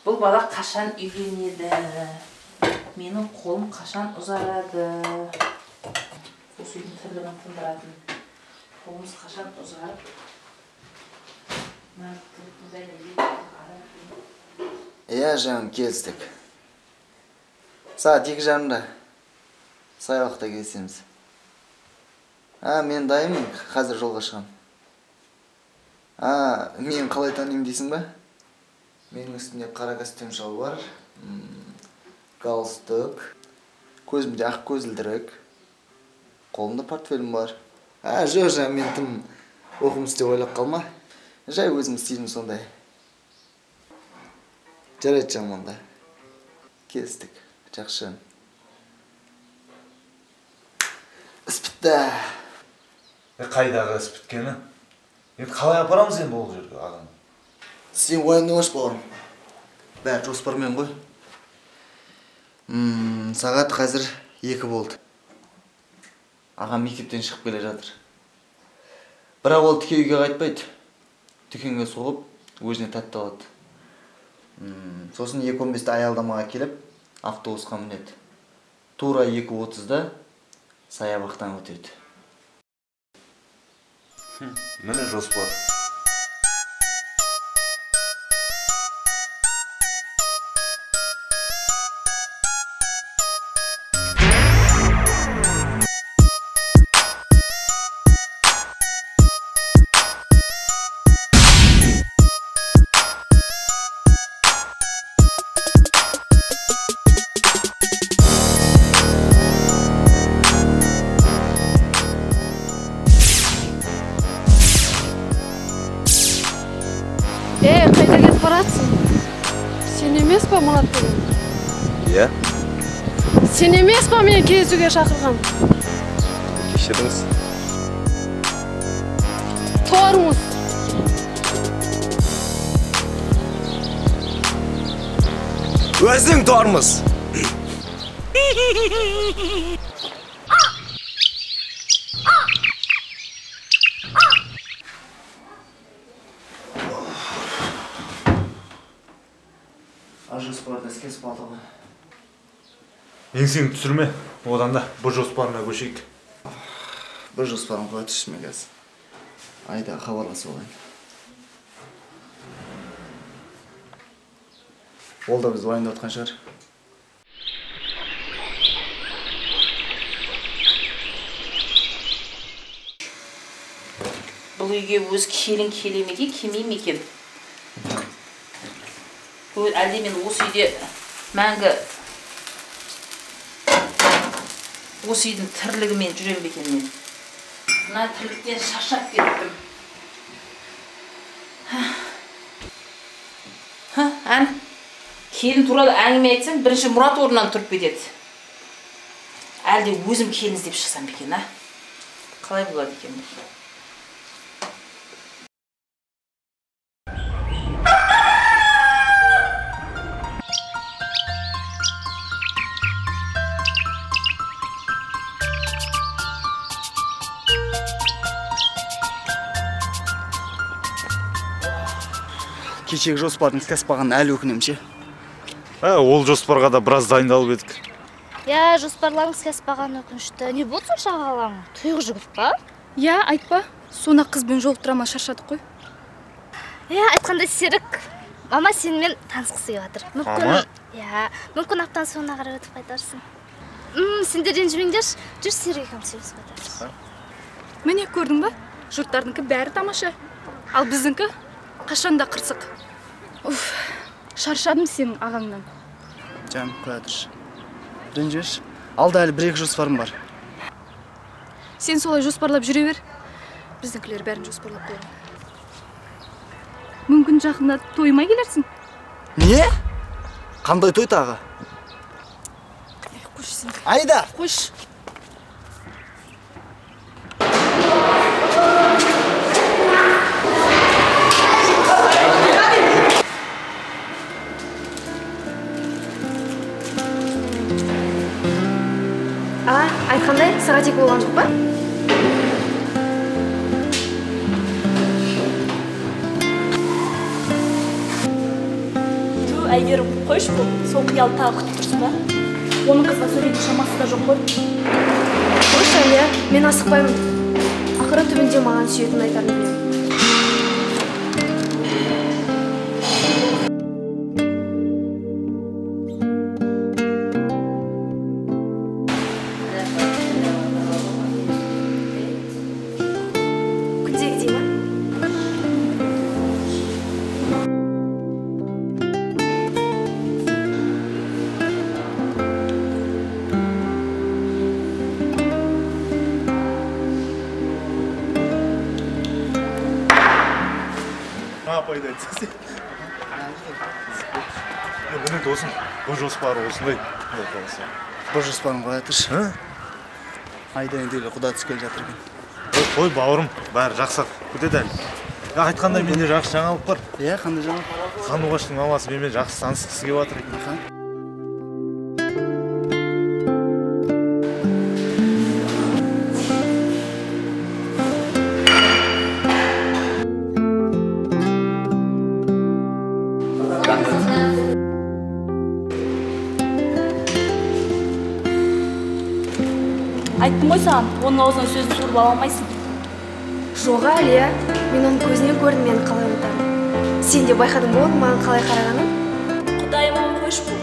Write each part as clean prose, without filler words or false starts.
Бұл бала қашан үйленеді? Менің қолым қашан ұзарады? Осы үйдің тірлігін тындыратын. Қолымыз қашан ұзарып? Иә, жаным, келістік. Сағат 2:30-да саябақта келісеміз. Мен дайынмын, қазір жолға шығамын. Мен қалай танимын дейсің ба? Менің үстімде қара костюм шалбар, галстук, көзімде ақ көзілдірік, қолымда портфелім бар. Жоқ, мен тым оқымыс деп ойлап қалма. Жай өзім стилім сондай. Жарайды жаманда. Келістік, жақсы. Іс бітті. Қайдағы іс біткені? Енді қалай апарамыз енді ол жерге ағам? Сен уайымдамашы бауырым. Бәрі жоспармен ғой. Сағат қазір 2 болды. Ағам мектептен шығып келе жатыр. Бірақ ол тіке үйге қайтпайды. Дүкенге соғып, өзіне тәтті алады. Сосын 2:15-де аялдамаға келіп, автобусқа мінеді. Тура 2:30-да саябақтан өтеді. Міне жоспар. Қайда кетіп баратсың? Сен емес па Мұрат деген? Иә. Сен емес па мені кезуге шақырған? Кешіріңіз. Тормоз. Өзің тормоз. Жоспарды іске асып ғой. Еңсеңді түсірме, одан да бұл жоспарына көшейік. Бір жоспарын қоя түшіме қазір. Айда хабарласып олайын. Ол да біз уайымдап отқан шығар. Бұл үйге өз келін келемеге келмей ме екен? Әлде мен осы үйде мәңгі осы үйдің тірлігімен жүрем бе екен мен? Мына тірліктен шаршап кеттім. Келін туралы әңгіме айтсаң, бірінші Мұрат орнынан тұрып кетеді. Әлде өзім келін іздеп шықсам ба екен, қалай болады екен? Кешегі жоспардың іске аспаған әлі өкінемін ше. Ол жоспарға да біраз дайындалып едік. Я, жоспарларың іске аспаған өкінішті. Не болды сонша ағалаң? Тұйық жүгіп па? Я, айтпа. Сона қызбен жолықтырама шаршадық қой. Я, айтқандай Серік. Мама сенімен танысқысы келіп жатыр. Мама? Я, мүмкін аптан соңына қарай өтіп қайтарсың. Сендер ренжімеңдерші. Жүр Серік екеуміз сөйлесіп қайтарсың. Міне көрдің ба? Жұрттардыңкі бәрі тамаша. Ал біздіңкі қашанда қырсық. Шаршадым сенің ағаңнан. Жаным, қоя тұршы. Ренжімеші. Алда әлі 1-2 жоспарым бар. Сен солай жоспарлап жүре бер. Біздіңкілер бәрін жоспарлап қойған. Мүмкін жақында тоймай келерсің. Не? Қандай той тағы? Қош сен. Айда! Қош. Айтқандай, сағат 2 болған жоқ па? Әйгерім, қойшы бұл, сол қиялды тағы күтіп тұрсың ба? Оның қызға сөйлейтін шамасы да жоқ қой. Қойшы, Әлия, мен асықпаймын. Ақыры түбінде маған сүйетін айтарын білемін. Пайда айтсасын. Міне досым, бұл жоспары осындай. Бұл жоспарым қалай жатыршы? Айдайын дейлі құда түскел жатыр екен. Қой бауырым, бәрі жақсақ. Күтеді әлі. Айтқандай менде жақсы жаңалық бар. Иә, қандай жаңалық? Қандуғаштың мамасы менімен жақсы танысқысы келіп жатыр екен. Айттым ғой саған, оның аузынан сөзді суырып ала алмайсың. Жоға, Әлия, мен оның көзінен көрдім мені қалай ұмытамын. Сен де байқадың ба оның маған қалай қарағанын? Құдайым ау, қойшы бұл.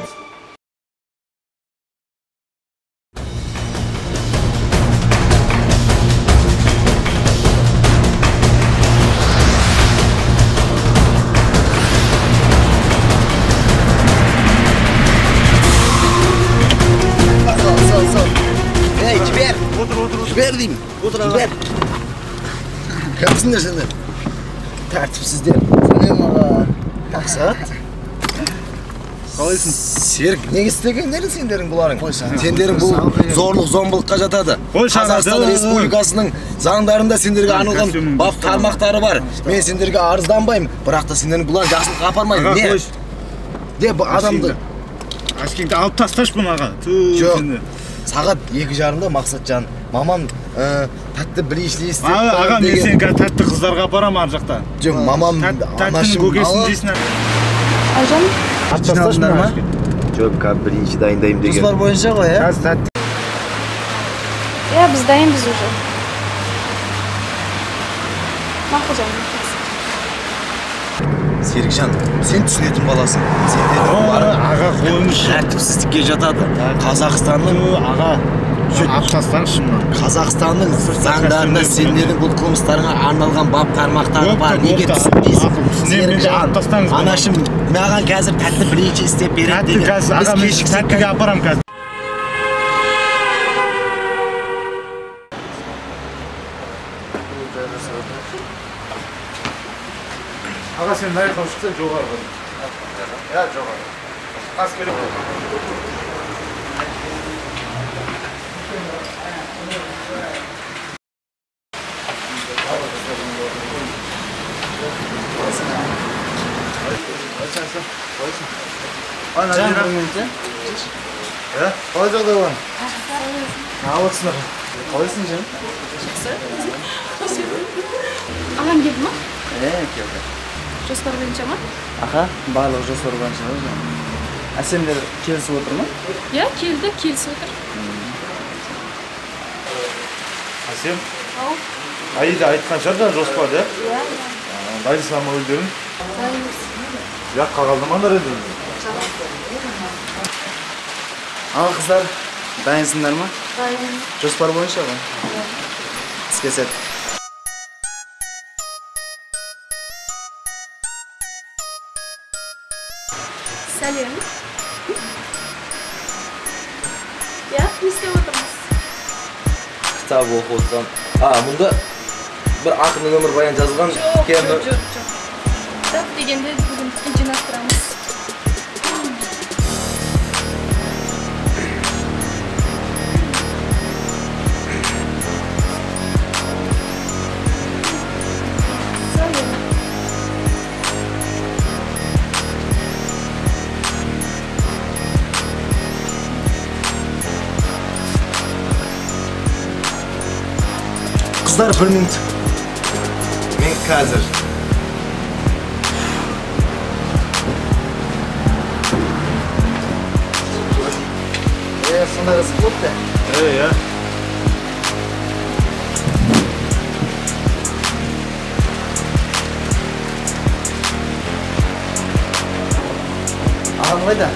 Жібер деймін. Жібер. Кімсіңдер сендер? Тәртіпсіздер. Сәлем аға. Мақсат. Қалайсың? Серік, неге істегендерің сендерің бұларың? Сендерің бұл зорлық зомбылыққа жатады. Қазақстан Республикасының заңдарында сендерге арналған бап тармақтары бар. Мен сендерге арызданбаймын, бірақ та сендерің бұлар жақсылыққа апармайды. Не? Де адамды Ашкеңді алып тасташ бұны аға. Жоқ. Сағат 2:30-да Мақсатжан мамам тәтті бір ишлі істеп аға, мен сені тәтті қыздарға апарам ар жақта. Жоқ, мамам тәттінің көкесін дейсін. Айжан? Артасташмын ма? Жоқ, бірінші дайындаймын деген. Жоспар бойынша ғой, ә? Иә, біз дайынбыз уже. Мақұл жаным. Серікжан, сен түсінетін баласың. Сендердің бұларың тәртіпсіздікке жатады. Қазақстанның Қазақстанның заңдарында сендердің бұл қылмыстарыңа арналған бап тармақтары бар. Неге түсінбейсің? Серікжан, анашым маған қазір тәтті бірінші істеп береді деген. Аға, мен тәттіге апарам қазір. Аға, сен найы қауышықсен жоғары қойын. Иә, жоғары. Қас келіп. Қалай жағдай оған? Алысыныр. Қалайсың жем? Ағам келді ма? Келді. Жоспар бойынша ма? Аха, барлығы жоспар бойынша ғой. Сендер келісіп отыр ма? Иә, келді, келісіп отыр. Асем? Аида айтқан шығар жоспарды, иә? Иә. Дайынсыздар ма өздерің? Дайынбыз. Ұятқа қалдырмаңдар енді. Аға қыздар, дайынсыңдар ма? Дайын. Жоспар бойынша ғой? Іске сәт. Сәлем. Иә, не істеп отырмыз? Кітап оқып отырған. Мұнда бір ақынның өмірбаян жазған. Жоқ. Кітап дегенде бүгін жинастырамыз. Қыздар, бір минут. Мен қазір Sonda kızık oldu da. Ya. Ağam қайда?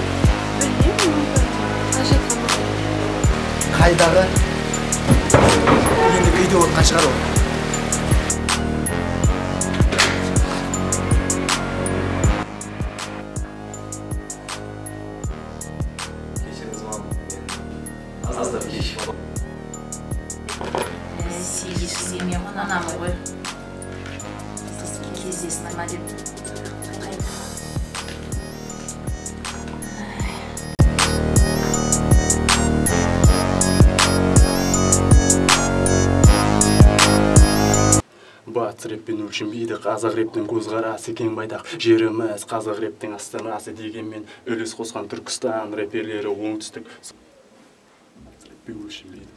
Қайдағы? Енді үйде отқан шығар ол. Кешіріңіз мам, мен аздап кешіп алдым. Сегізші мейман анамы ғой. Кездесін ана деп. Батыс рэппен өлшенбейді, қазақ рэптің көзқарасы кең байтақ. Жеріміз қазақ рэптің астанасы дегенмен үлес қосқан Түркістан рэперлері оңтүстік. Рэппен өлшенбейді.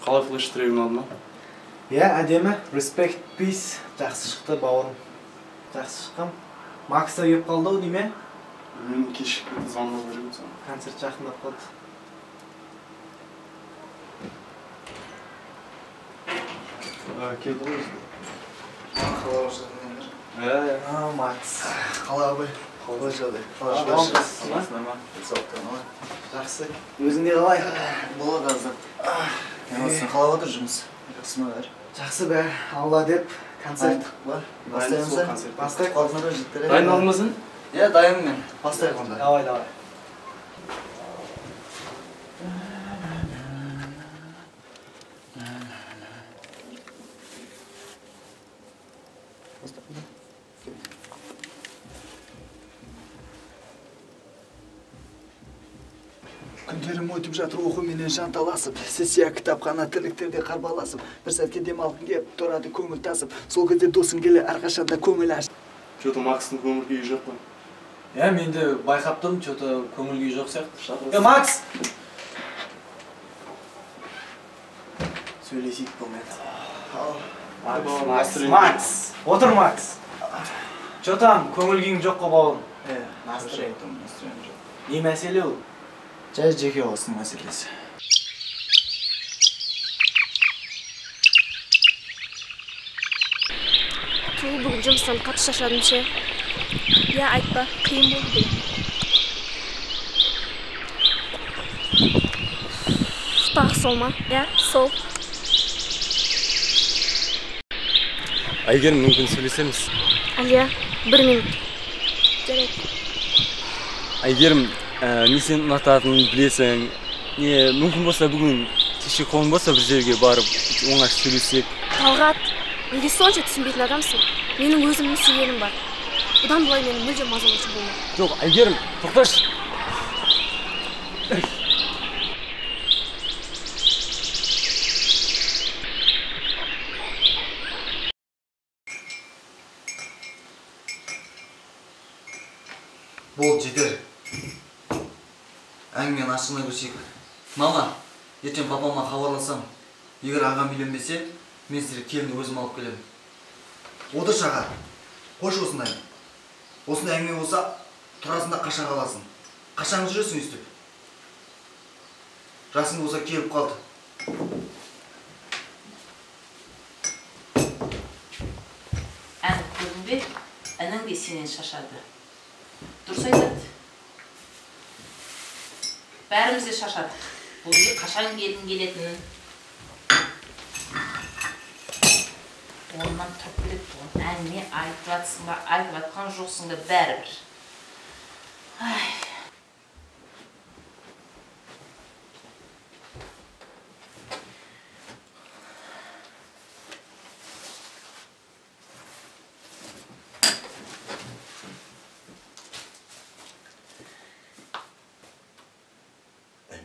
Қалай флеш трегін алды ма? әдемі. Respect, peace. Жақсы шықты, бауырым. Жақсы шыққам. Макс та кеп қалды-ау дейме? Мен кешіп кетті, звондап жүремін саған. Концерт жақындап қалды. Келді ғой өзі. Қалай башладың? Макс. Қалай абай? Қалай жағдай? Жақсы. Өзіңде қалай? Болады аздап. Сен қалай отыр жұмыс? Жақсы ма бәрі? Жақсы бә, алла деп концерт бар. Бастаймыз ба? Бастайық. Қорқыныр жеттер. Дайын алдымызын? Иә, дайын мен. Бастайық онда. Давай. Күндерім өтіп жатыр оқуменен жанталасып, сіз сияқты кітапхана тірліктерде қарбаласып, бір сәтке демалғың кеп, тұрады көңіл тасып, сол кезде досың келе әрқашанда көңіл ашып. Что-то Макстың көңіл күйі жоқ қой. Мен де байқап тұрмын, что-то көңіл күйі жоқ сияқты. Макс! Сөйлесейік болмайды. Макс! Отыр, Макс! Что там, көңіл күйің жоқ қой бауырым? Настроением жоқ. Не мәселе ол? Жай жеке осының мәселесі. Бүгін жұмыстан қатты шаршадым ше. Айтпа, қиын болды. Тағы сол ма? Сол. Әйгерім, мүмкін сөйлесеміз? Алия, 1 минут. Жарайды. Әйгерім, мен сені ұнататынын білесің. Мүмкін болса бүгін кеше қолың болса бір жерге барып, оңаш сөйлесек. Талғат, неге сонша түсінбейтін адамсың? Менің өзімнің сүйгенім бар. Бұдан былай мені мүлде мазалаушы болма. Жоқ, Әйгерім, тоқташы. Бол, жетер. Әңгімені ашығына көшейік. Мама, ертең папама хабарласам, егер ағам үйленбесе, мен сіздерге келінді өзім алып келемін. Отыр шаға, қош осындай. Осындай әңгіме болса, тұрасында қашан қаласың. Қашан жүресің өстіп. Жасың болса келіп қалды. Ән көрдің бе? Әнің де сенен шашады. Дұрыс айтады. Бәріміз де шашадық. Бұл үйге қашан келетінін. Онынан тұрып келеді. Әңгіме айтып жатсың ба, айтып жатқан жоқсың ба, бәрібір.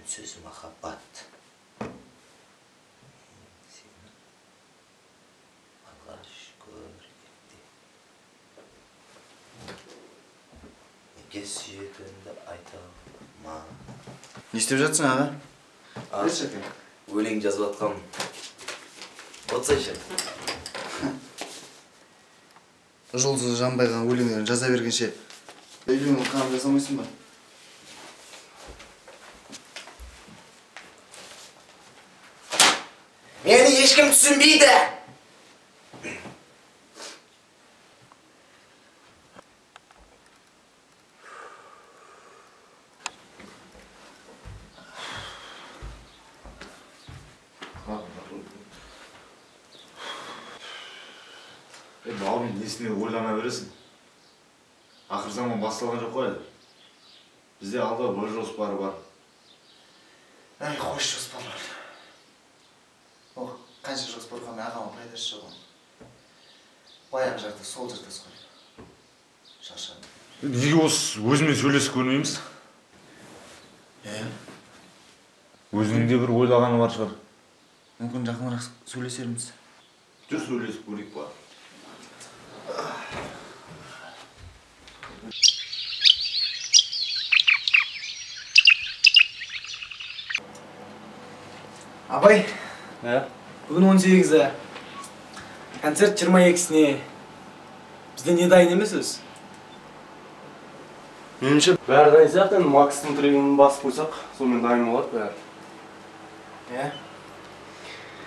Ünsüz muhabbet. Seni Allah şükür etti. Неге сүйетінді айта ма? Не істеп жатсың, аға? Берші. Өлең жазып атқам. Отсайшы. Жұлдызы жанбайған өлеңдерін жаза бергенше үйлену қам жасамайсың ба? Мені ешкім түсінбейді. Бауырым несіне ойлана бересің? Ақыр заман басталған жоқ қой әлі. Бізде алда бір жоспары бар. Әй, қош жоспарлар. О, қанша жоспар қоймай ағама пайдасы жоқ. Баяғы жарты, сол жартас қой. Шаршады. Неге осы өзімен сөйлесіп көрмейміз? Өзінің де бір ойлағаны бар шығар. Мүмкін жақынырақ сөйлесерміз. Жүр сөйлесіп көрейік ба? Абай, бүгін 18-і. Концерт 22-сіне. Бізде не дайын емес өз? Меніңше бәрі дайын сияқты, Макстың трегін басып қойсақ, сонымен дайын болады бәрі.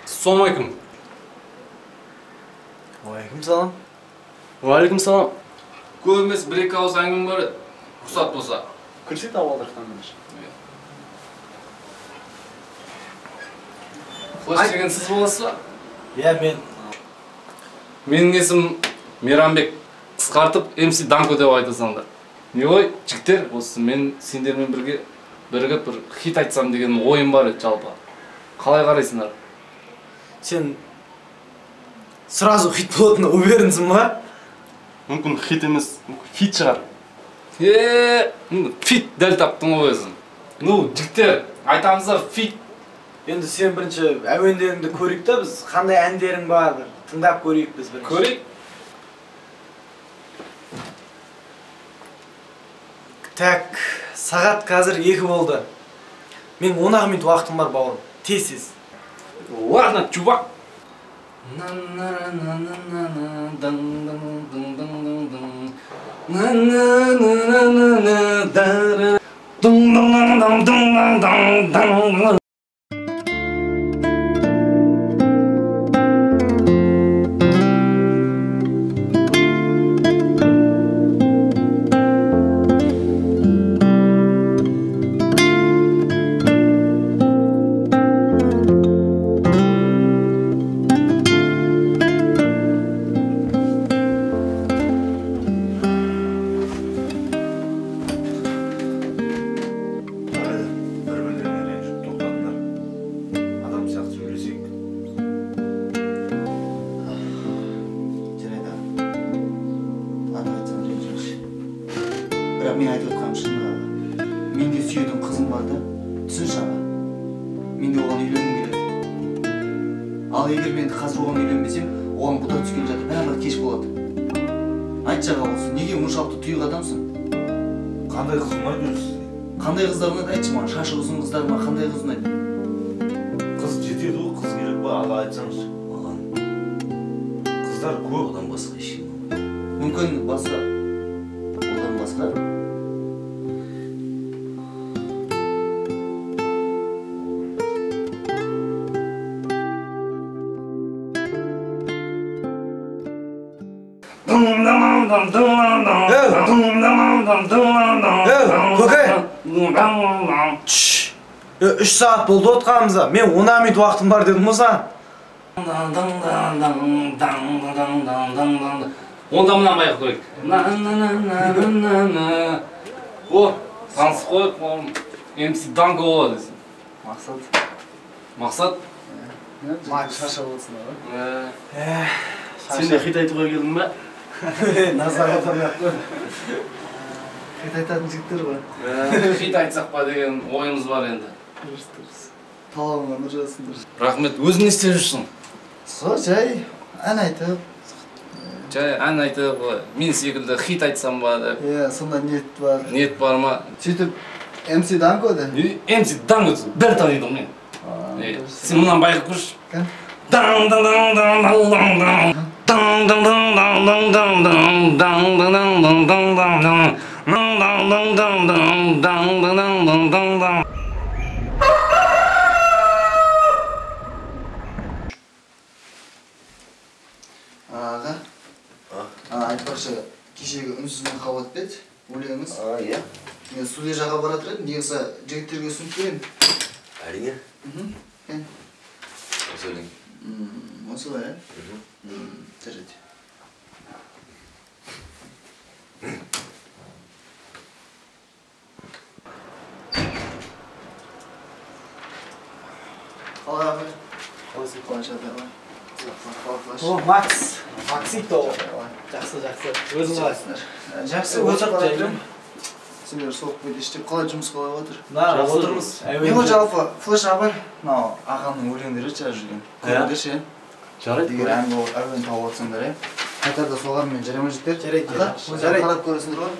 Ассалаумалейкум. Уалейкум салам. Уалейкум салам. Көп емес бір-екі ауыз әңгіме бар еді. Рұқсат болса. Кірсек табалдырықтан меніңше. Флеш деген сіз боласыз ба? Мен. Менің есім Мейрамбек. Қысқартып MC Данко деп айтасаңдар. Не ой, жігіттер, осы мен сендермен бірігіп бір хит айтсам деген ойым бар еді жалпы. Қалай қарайсыңдар? Сен сразу хит болатынына уверенсің ба? Мүмкін хит емес, хит шығар. Фит дәл таптың ғой өзің. Жігіттер, айтамыздар фит. Енді сен бірінші әуендеріңді көрейік та, біз қандай әндерің бар, тыңдап көрейік біз бірінші. Көрейік? Так, сағат қазір 2 болды. Мен 10 минут уақытым бар бауырым. Тез. Ладно, чувак. Мен айтып отқаным шындық аға. Менде сүйетін қызым бар да, түсінші аға. Менде оған үйленгім келеді. Ал егер мен қазір оған үйленбесем, оған бұта түскелі жатыр, бәрібір кеш болады. Айтшы аға, осы неге мұншалықты тұйық адамсың? Қандай қыз ұнайды өзі? Қандай қыздар ұнайды? Айтшы маған, шашы ұзын қыздар ма, қандай қыз ұнайды? Қыз жетеді ғой, қыз керек па, аға айтсаңыз. Маған қыздар көп. Одан басқа ешкім. Мүмкін басқа. Одан басқа. Көке! 3 сағат болды отқанымызда. Мен 10 минут уақытым бар дедім оса. Онда мұнан байық көрейік. О, танысып қойып, MC Данко болады десін. Мақсат. Мақсат? Шаша болсын аға. Сен де хит айтуға келдің ба? Назар аудармай қой. Хит айтатын жігіттер ғой. Хит айтсақ па деген ойымыз бар енді. Дұрыс. Талабыңа нұр жазсын. Рахмет, өзің не істеп жүрсің? Жай, ән айтып. Жай, ән айтып, мен секілді хит айтсам ба деп. Сонда ниет бар. Ниет бар ма? Сөйтіп, MC Данко да? MC Данко, бәрі таниды мен. Сен мынан байқап көрші. Аға, айтпақшы, кешегі үнсізбен қабат бет, өлеңіңіз. Иә. Мен студия жаққа баратыр едім, негізі жігіттерге ұсынып беремін. Әрине. Осы өлең. Осылай, жарайды. Қалай абай? Қалай жатыр? О, Макс. Максито. Жақсы. Өзің қалайсыңдар? Жақсы, өте қалай тұрмын. Сендер соғып бөйді іштеп қалай жұмыс қалай отыр? Отырмыз. Не ғой жалпы, флеш абай, мынау ағамның өлеңдері жазып жүрген. Көріңдерші, Жарайды. егер әуен тауып отсаңдар, қайтарда соғармен жарамай жіктер. Жарайды. Қарап көресіңдер ғой?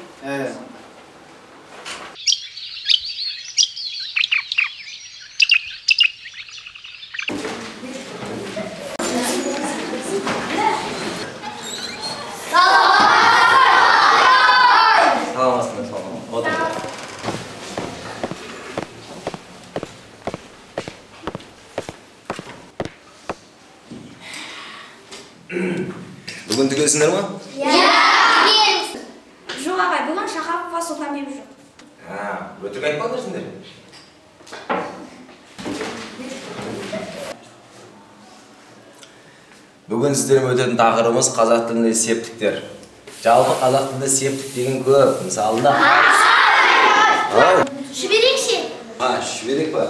Бүгін түгелсіңдер ма? Түгелсіз. Жоқ ағай, бүгін Шахапова Сұлтанбек жоқ. Өтірік айтпаңдарсыңдар. Бүгін сіздермен өтетін тақырыбымыз қазақ тілінде септіктер. Жалпы қазақ тілінде септік деген көп. Мысалында Шүберек ше? Шүберек па?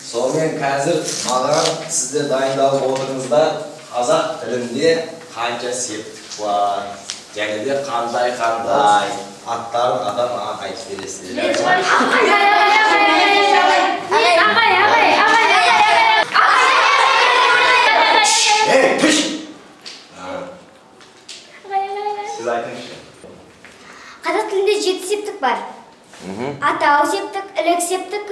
Сонымен қазір маған сіздер дайындалып отырыңыздар қазақ тілінде қанша септік бар, және де қандай аттарын атап маған айтып бересіздер. Сіз айтыңызшы. Қазақ тілінде 7 септік бар. Атау септік, ілік септік,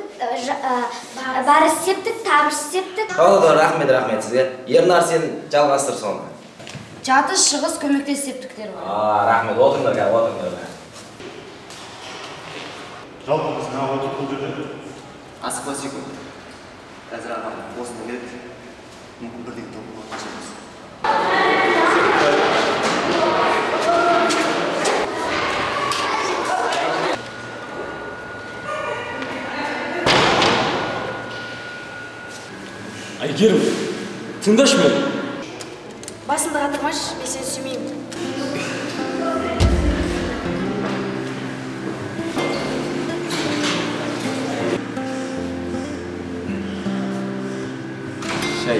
барыс септік, табыш септік. Рахмет сізге. Ернар, сен жалғастыр соны. Жатыс, шығыс, көмектес септіктер бар. Рахмет, отырыңдар. Жалпы біз не отырып бұл жерде? Асықпа секунд. Қазір ағам осында келіп, мүмкін бірден топ болатын шығармыз. Әйгерім, тыңдашы мені. Басымды қатырмашы, мен сені сүймеймін. Шай.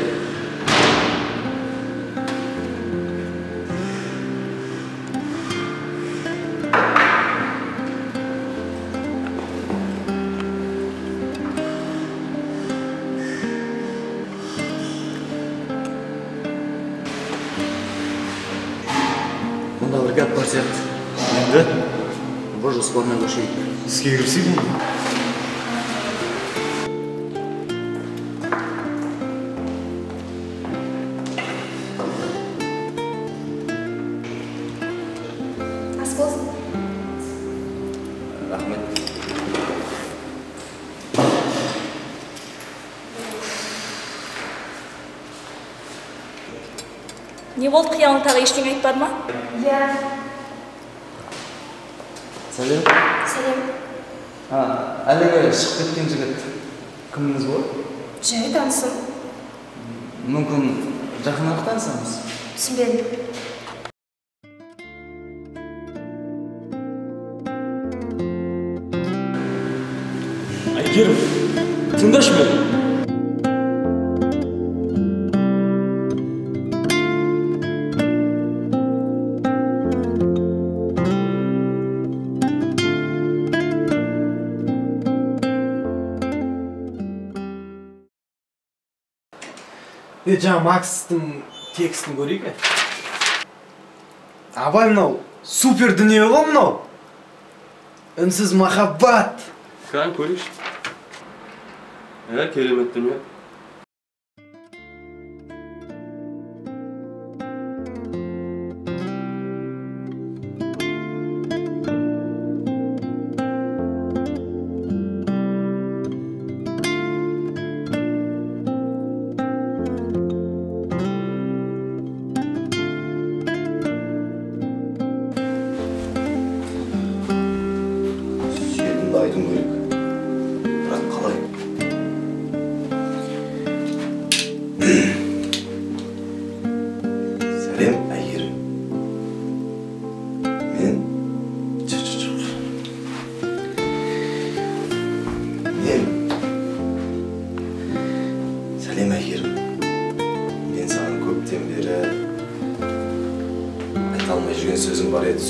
Мұнда бір гәп бар сияқты. Енді? Бір жоспарына көшейік. Іске кірісейік ме? Ас болсын. Рахмет. Не болды, қиялың тағы ештеңе айтпады ма? Иә. Сәлем. Сәлем. Әлгі шығып кеткен жігіт кіміңіз болады? Жай танысым. Мүмкін жақынырақ танысамыз. Түсінбедім. Әйгерім, тыңдашы мені. Жаңа Макстың текстін көрейік. Абай мынау супер дүние ғой мынау. Үнсіз махаббат. Kan konuş. Ya keremettim ya. Aytым керек. Бірақ қалай? Сәлем, әйгерім. Мен... Сәлем, әйгерім. Мен саған көптен бері айта алмай жүрген сөзім бар еді,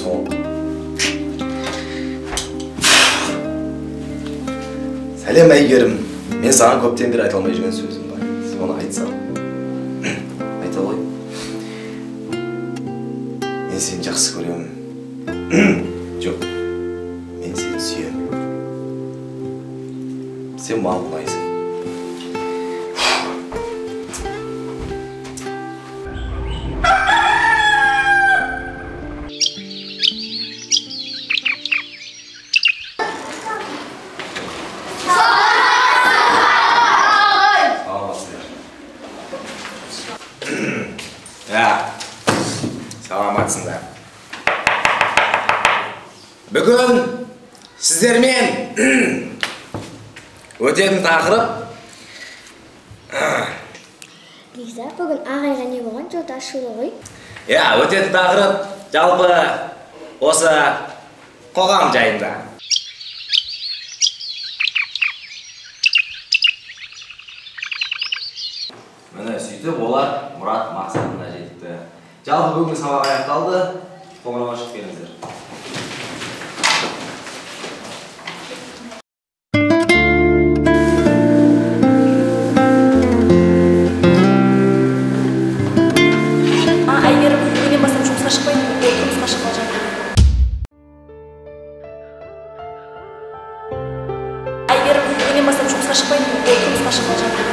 Сәлем әйгерім, мен саған көптен бері айта алмай жүрген сөзім бар. Оны айтсам. Айта ғой. Мен сені жақсы көремін. Жоқ, мен сені сүйемін. Сен маған ұнайсың. Саламатсыңдар. Бүгін сіздермен өтетін тақырып. Лиза, бүгін ағайға не болған? Жолда ашулы ғой? Өтетін тақырып жалпы осы қоғам жайында. Міне сөйтіп олар мұрат мақсатына жетті. Жалпы бүгінгі сабақ аяқталды. Қоңырауға шығып келіңіздер. Әйгерім, бүгіннен бастап жұмысқа шықпайды, ол тұрмысқа шықпай жатыр. Әйгерім, бүгіннен бастап жұмысқа шықпайды, ол тұрмысқа шықпай жатыр.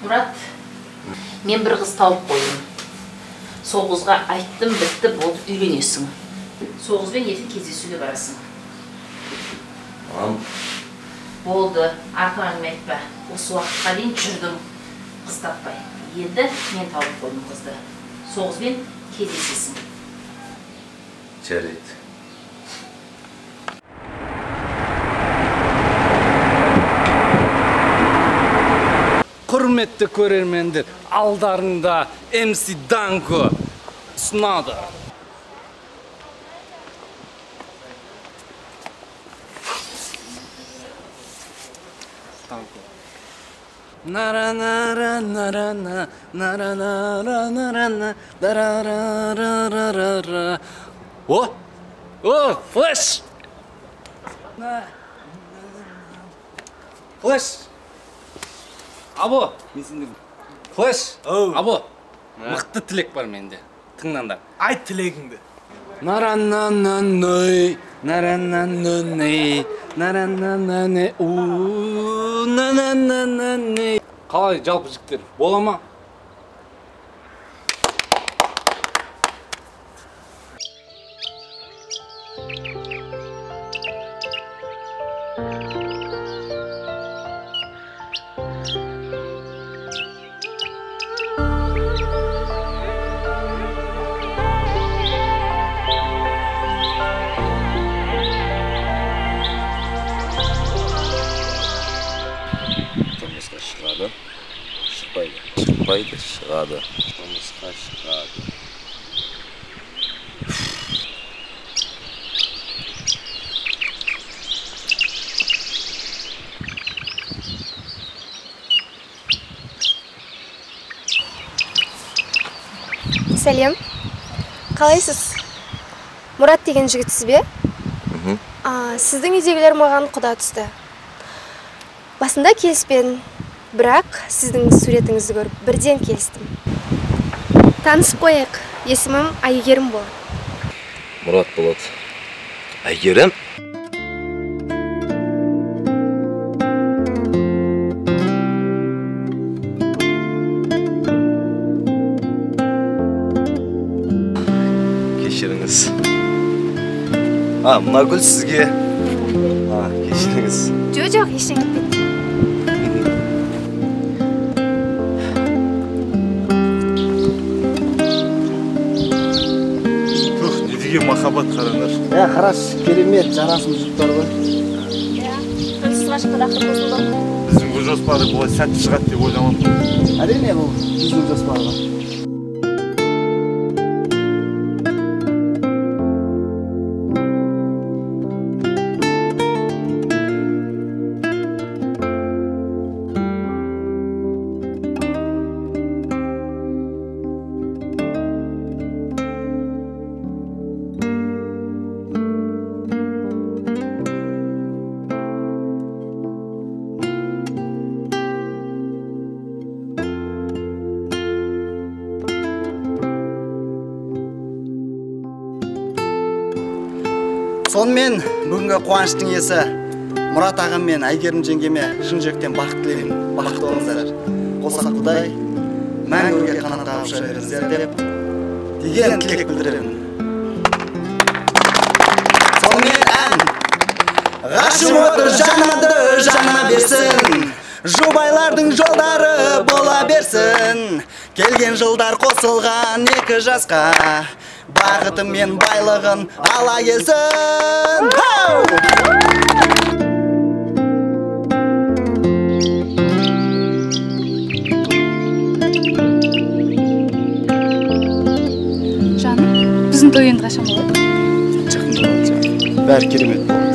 Мұрат, мен бір қыз тауып қойдым. Сол қызға айттым, бітті, болды, үйленесің. Сол қызбен ертең кездесуге барасың. Болды, артық әңгіме айтпа. Осы уақытқа дейін жүрдім, қыз таппай. Енді мен тауып қойдым қызды. Сол қызбен кездесесің. Жарайды. Құрметті көрермендер, алдарында MC Danko ұсынады. Нара-нара-нара-на, нара-нара-нара-на, дара-ра-ра-ра-ра-ра. О, флеш! Флеш! Або, мен сендердің. Флеш! Або, мықты тілек бар менде. Тыңдандар. Айт тілегіңді. Нара-на-на-най, нара-на-на-най, нара-на-на-най, уу, на-на-на-на-най. Қалай жалпы жігіттер, бола ма? Şıkmaydı, şıkadı. Tomuzga şıkadı. Сәлем. Қалайсыз? Мұрат деген жігітсіз бе? Сіздің үйдегілер маған құда түсті. Басында келіспедім, бірақ сіздің суретіңізді көріп бірден келістім. Танысып қояйық. Есімім Айгерім болады. Мұрат болады. Айгерім? Кешіріңіз. Мына гүл сізге. Кешіріңіз. Жоқ, ештеңе етпейді. Не деген махаббат қараңдар. Қараш, керемет, жарасым жұрттар ғой. Үнсіз ғашықтар ақыр қосылды. Біздің бұл жоспары бұлай сәтті шығады деп ойламадым. Әрине бұл біздің жоспарға. Сонымен бүгінгі қуаныштың иесі Мұрат ағам мен Айгерім жеңгеме шын жүректен бақыт тілеймін. Бақытты болыңыздар. Қосақ Құдай мәңгіге қанат қағып ұша беріңіздер деп деген тілек білдіремін. Сонымен ән ғашық отыр жанады жана берсін, жұбайлардың жолдары бола берсін. Келген жылдар қосылған екі жасқа, бақыты мен байлығын ала келсін. Жаным, біздің той енді қашан болады? Жақында болады. Бәрі керемет болды.